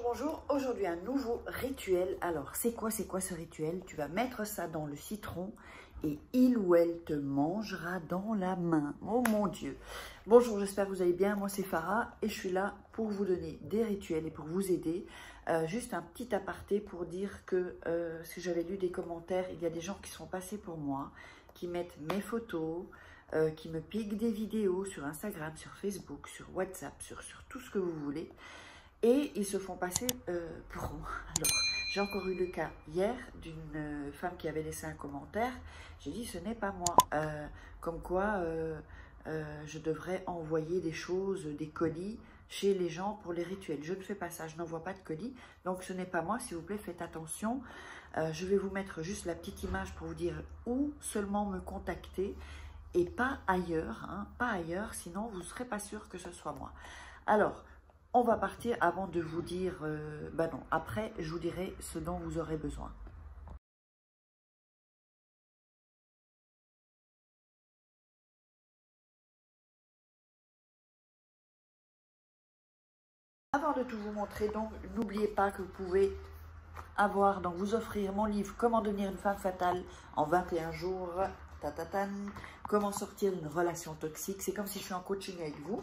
Bonjour, aujourd'hui un nouveau rituel. Alors c'est quoi ce rituel? Tu vas mettre ça dans le citron et il ou elle te mangera dans la main. Oh mon Dieu. Bonjour, j'espère que vous allez bien. Moi c'est Farah et je suis là pour vous donner des rituels et pour vous aider. Juste un petit aparté pour dire que si j'avais lu des commentaires, il y a des gens qui sont passés pour moi, qui mettent mes photos, qui me piquent des vidéos sur Instagram, sur Facebook, sur WhatsApp, sur tout ce que vous voulez. Et ils se font passer pour moi. Alors, j'ai encore eu le cas hier d'une femme qui avait laissé un commentaire. J'ai dit, ce n'est pas moi. Comme quoi, je devrais envoyer des choses, des colis chez les gens pour les rituels. Je ne fais pas ça, je n'envoie pas de colis. Donc, ce n'est pas moi, s'il vous plaît, faites attention. Je vais vous mettre juste la petite image pour vous dire où seulement me contacter et pas ailleurs. Hein, pas ailleurs, sinon vous ne serez pas sûr que ce soit moi. Alors, on va partir avant de vous dire, non, après je vous dirai ce dont vous aurez besoin. Avant de tout vous montrer, donc, n'oubliez pas que vous pouvez avoir, donc vous offrir mon livre « Comment devenir une femme fatale en 21 jours ». Comment sortir d'une relation toxique. C'est comme si je suis en coaching avec vous.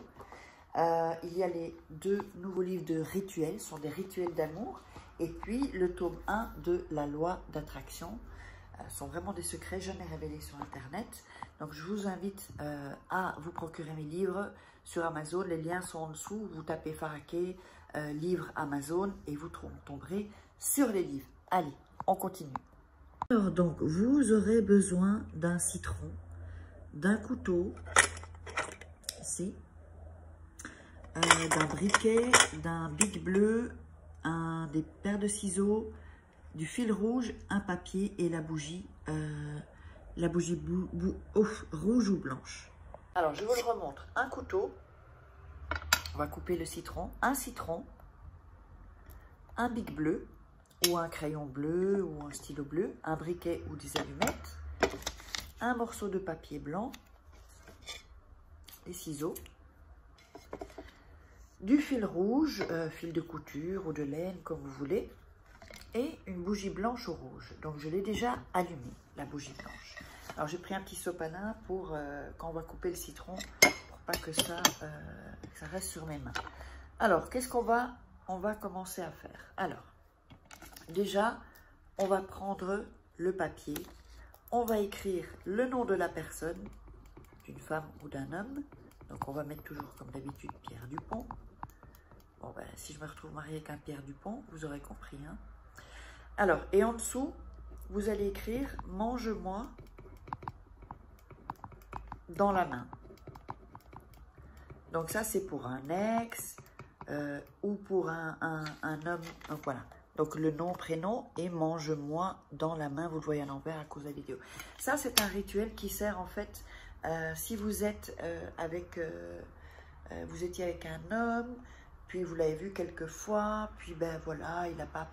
Il y a les deux nouveaux livres de rituels, ce sont des rituels d'amour, et puis le tome 1 de la loi d'attraction. Ce sont vraiment des secrets jamais révélés sur internet. Donc je vous invite à vous procurer mes livres sur Amazon. Les liens sont en dessous. Vous tapez Faraké, livre Amazon, et vous tomberez sur les livres. Allez, on continue. Alors donc, vous aurez besoin d'un citron, d'un couteau, ici, d'un briquet, d'un bic bleu, des paires de ciseaux, du fil rouge, un papier et la bougie rouge ou blanche. Alors, je vous le remontre. Un couteau, on va couper le citron, un citron, un bic bleu ou un crayon bleu ou un stylo bleu, un briquet ou des allumettes, un morceau de papier blanc, des ciseaux, du fil rouge, fil de couture ou de laine, comme vous voulez, et une bougie blanche ou rouge. Donc, je l'ai déjà allumée, la bougie blanche. Alors, j'ai pris un petit sopalin pour, quand on va couper le citron, pour pas que ça reste sur mes mains. Alors, qu'est-ce qu'on va commencer à faire? Alors, déjà, on va prendre le papier, on va écrire le nom de la personne, d'une femme ou d'un homme. Donc, on va mettre toujours, comme d'habitude, Pierre Dupont. Bon, ben, si je me retrouve mariée avec un Pierre Dupont, vous aurez compris. Hein. Alors, et en dessous, vous allez écrire « Mange-moi dans la main ». Donc, ça, c'est pour un ex ou pour un homme. Donc, voilà. Donc, le nom, prénom et « Mange-moi dans la main ». Vous le voyez à l'envers à cause de la vidéo. Ça, c'est un rituel qui sert, en fait, si vous êtes vous étiez avec un homme, puis vous l'avez vu quelques fois, puis ben voilà, il n'a pas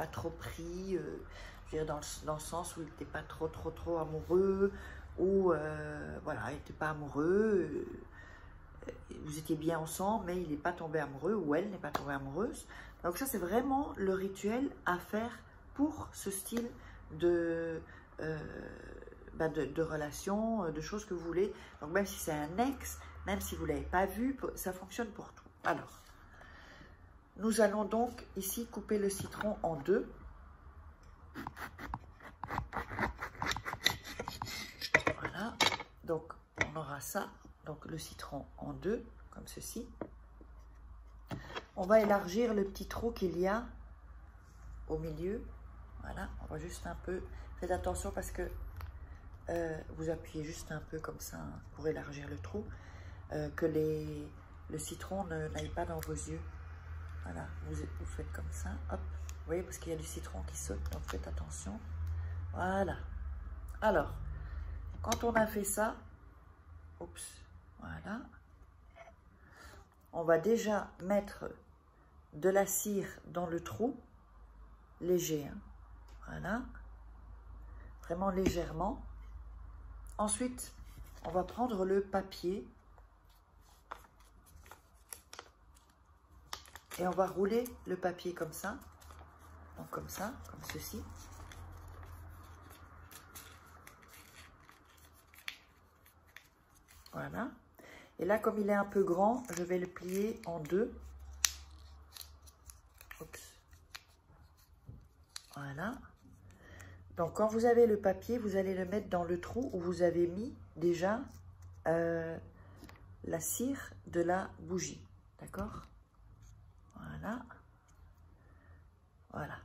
trop pris, je veux dire dans le sens où il n'était pas trop amoureux, ou voilà, il n'était pas amoureux, vous étiez bien ensemble, mais il n'est pas tombé amoureux, ou elle n'est pas tombée amoureuse. Donc ça, c'est vraiment le rituel à faire pour ce style de relation, de choses que vous voulez. Donc même si c'est un ex, même si vous ne l'avez pas vu, ça fonctionne pour tout. Alors, nous allons donc ici couper le citron en deux. Voilà, donc on aura ça, donc le citron en deux, comme ceci. On va élargir le petit trou qu'il y a au milieu. Voilà, on va juste un peu, faites attention parce que vous appuyez juste un peu comme ça hein, pour élargir le trou, que le citron n'aille pas dans vos yeux. Voilà, vous faites comme ça, hop, vous voyez, parce qu'il y a du citron qui saute, donc faites attention. Voilà. Alors, quand on a fait ça, oups, voilà, on va déjà mettre de la cire dans le trou, léger, hein, voilà, vraiment légèrement. Ensuite, on va prendre le papier Et on va rouler le papier comme ça. Donc comme ça, comme ceci. Voilà. Et là, comme il est un peu grand, je vais le plier en deux. Oups. Voilà. Donc, quand vous avez le papier, vous allez le mettre dans le trou où vous avez mis déjà la cire de la bougie. D'accord? Voilà. Voilà.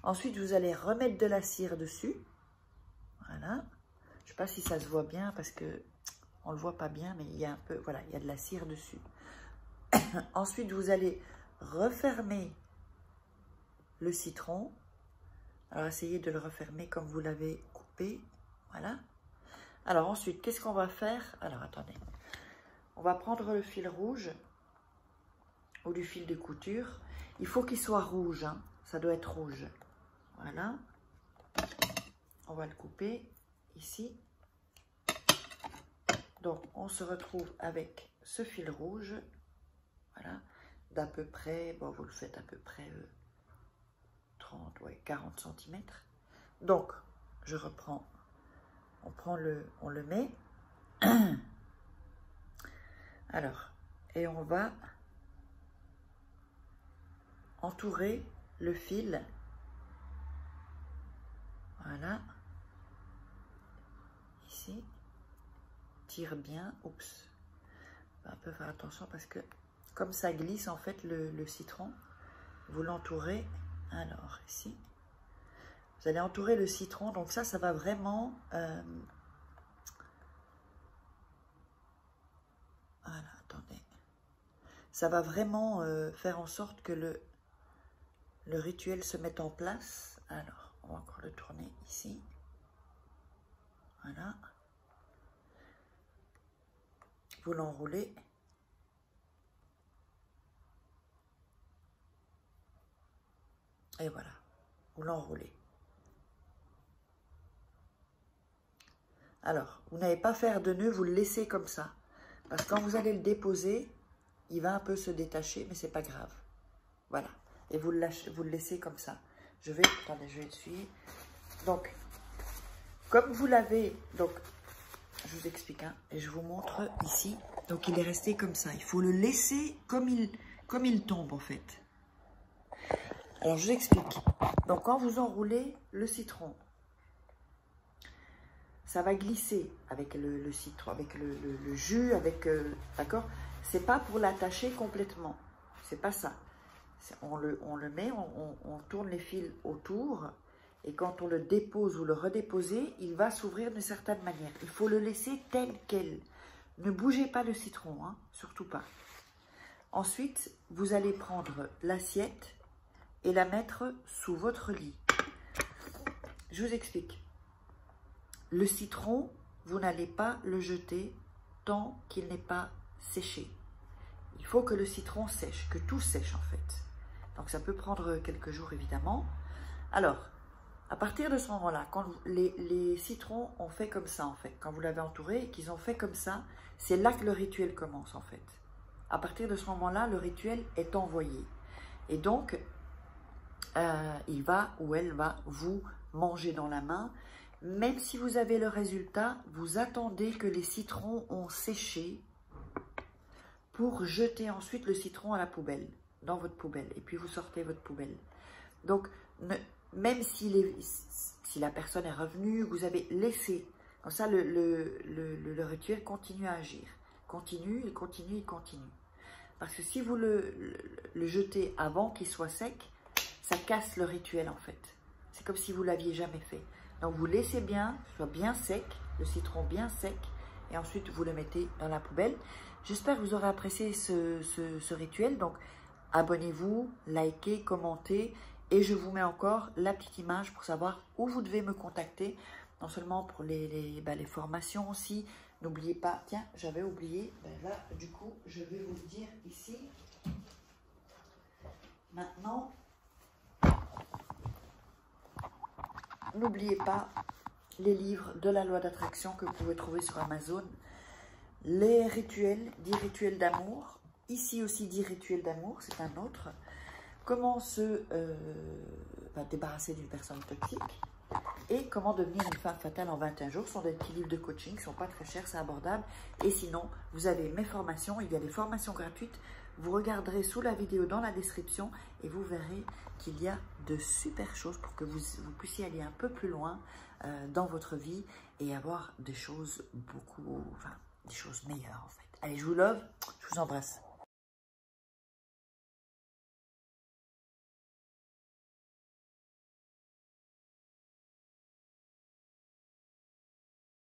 Ensuite, vous allez remettre de la cire dessus. Voilà. Je ne sais pas si ça se voit bien parce que on ne le voit pas bien, mais il y a un peu, voilà, il y a de la cire dessus. Ensuite, vous allez refermer le citron. Alors, essayez de le refermer comme vous l'avez coupé. Voilà. Alors, ensuite, qu'est-ce qu'on va faire? Alors, attendez. On va prendre le fil rouge ou du fil de couture. Il faut qu'il soit rouge, hein. Ça doit être rouge. Voilà. On va le couper ici. Donc, on se retrouve avec ce fil rouge. Voilà. D'à peu près, bon, vous le faites à peu près 30, ouais, 40 cm. Donc, je reprends. On le met. Alors, et on va entourer le fil. Voilà. Ici. Tire bien. Oups. On peut faire attention parce que comme ça glisse en fait le citron, vous l'entourez. Alors, ici. Vous allez entourer le citron. Donc ça va vraiment... voilà, attendez. Ça va vraiment faire en sorte que le rituel se mette en place. Alors, on va encore le tourner ici. Voilà. Vous l'enroulez. Et voilà, vous l'enroulez. Alors, vous n'allez pas faire de nœud, vous le laissez comme ça. Parce que quand vous allez le déposer, il va un peu se détacher, mais c'est pas grave. Voilà. Et vous le laissez comme ça. Attendez, je vais essuyer. Donc, comme vous l'avez, donc, je vous explique, hein, et je vous montre ici. Donc, il est resté comme ça. Il faut le laisser comme il tombe, en fait. Alors, je vous explique. Donc, quand vous enroulez le citron, ça va glisser avec le citron, avec le jus, d'accord? C'est pas pour l'attacher complètement. C'est pas ça. On le met, on tourne les fils autour. Et quand on le dépose ou le redéposer, il va s'ouvrir d'une certaine manière. Il faut le laisser tel quel. Ne bougez pas le citron, hein, surtout pas. Ensuite, vous allez prendre l'assiette et la mettre sous votre lit. Je vous explique. Le citron, vous n'allez pas le jeter tant qu'il n'est pas séché. Il faut que le citron sèche, que tout sèche en fait. Donc ça peut prendre quelques jours évidemment. Alors, à partir de ce moment-là, quand les citrons ont fait comme ça en fait, quand vous l'avez entouré et qu'ils ont fait comme ça, c'est là que le rituel commence en fait. À partir de ce moment-là, le rituel est envoyé. Et donc, il va ou elle va vous manger dans la main. Même si vous avez le résultat, vous attendez que les citrons ont séché pour jeter ensuite le citron à la poubelle, dans votre poubelle. Et puis vous sortez votre poubelle. Donc, même si la personne est revenue, vous avez laissé. Comme ça, le rituel continue à agir. Continue, il continue, il continue. Parce que si vous le jetez avant qu'il soit sec, ça casse le rituel en fait. C'est comme si vous ne l'aviez jamais fait. Donc vous laissez bien, soit bien sec, le citron bien sec, et ensuite vous le mettez dans la poubelle. J'espère que vous aurez apprécié ce rituel. Donc abonnez-vous, likez, commentez, et je vous mets encore la petite image pour savoir où vous devez me contacter. Non seulement pour les formations aussi. N'oubliez pas, tiens, j'avais oublié, là du coup je vais vous le dire ici. Maintenant, n'oubliez pas les livres de la loi d'attraction que vous pouvez trouver sur Amazon. Les rituels, 10 rituels d'amour. Ici aussi 10 rituels d'amour, c'est un autre. comment se débarrasser d'une personne toxique et comment devenir une femme fatale en 21 jours. Ce sont des petits livres de coaching, qui ne sont pas très chers, c'est abordable. Et sinon, vous avez mes formations, il y a des formations gratuites. Vous regarderez sous la vidéo dans la description et vous verrez qu'il y a de super choses pour que vous puissiez aller un peu plus loin dans votre vie et avoir des choses des choses meilleures en fait. Allez, je vous love, je vous embrasse.